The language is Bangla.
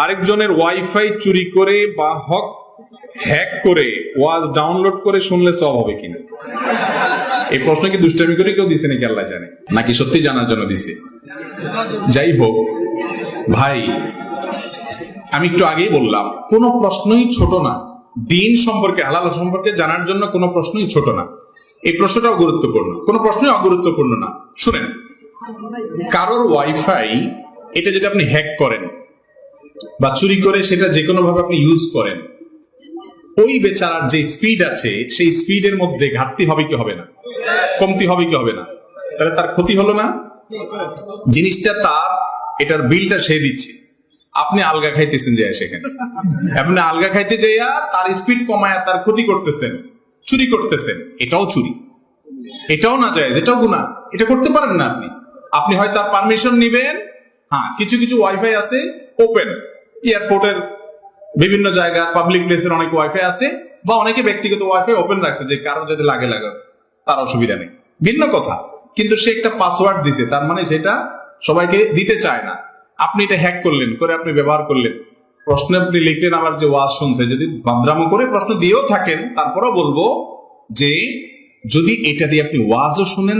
আরেকজনের ওয়াইফাই চুরি করে বা হ্যাক করে ওয়াজ ডাউনলোড করে শুনলে সব হবে কিনা? এই প্রশ্ন কি দুষ্টামি করে কেউ দিছে নাকি আল্লাহ জানে, নাকি সত্যি জানার জন্য দিছে? যাই হোক ভাই, আমি একটু আগেই বললাম কোন প্রশ্নই ছোট না। দিন সম্পর্কে, হালাল সম্পর্কে জানার জন্য কোনো প্রশ্নই ছোট না। এই প্রশ্নটাও গুরুত্বপূর্ণ, কোনো প্রশ্নই অগুরুত্বপূর্ণ না। শুনেন, কারোর ওয়াইফাই এটা যদি আপনি হ্যাক করেন বা চুরি করে সেটা যে কোনো ভাবে আপনি ইউজ করেন, ওই বেচারার যে স্পিড আছে সেই স্পিডের মধ্যে ঘাটতি হবে কি হবে না, কমতি হবে কি হবে না? তাহলে তার ক্ষতি হলো না? জিনিসটা তার, এটার বিলটা সে দিচ্ছে, আপনি আলগা খাইতেছেন যে সেখানে, আপনি আলগা খাইতে যাইয়া তার স্পিড কমায়া তার ক্ষতি করতেছেন, চুরি করতেছেন। এটাও চুরি, এটাও না যায়, এটাও গুনাহ। এটা করতে পারেন না আপনি। আপনি হয় তার পারমিশন নিবেন। হ্যাঁ, কিছু কিছু ওয়াইফাই আছে ওপেন, এয়ারপোর্টের বিভিন্ন জায়গা, পাবলিক প্লেসের অনেক ওয়াইফাই আছে, বা অনেকে ব্যক্তিগত ওয়াইফাই ওপেন রাখছে যে কারো যদি লাগে তার অসুবিধা নেই, ভিন্ন কথা। কিন্তু সে একটা পাসওয়ার্ড দিছে, তার মানে সেটা সবাইকে দিতে চায় না। আপনি এটা হ্যাক করলেন, করে আপনি ব্যবহার করলেন, প্রশ্ন আপনি লিখলেন, আবার যে ওয়াজ শুনছে, যদি বাদরামো করে প্রশ্ন দিয়েও থাকেন, তারপরও বলবো যে যদি এটা দিয়ে আপনি ওয়াজও শুনেন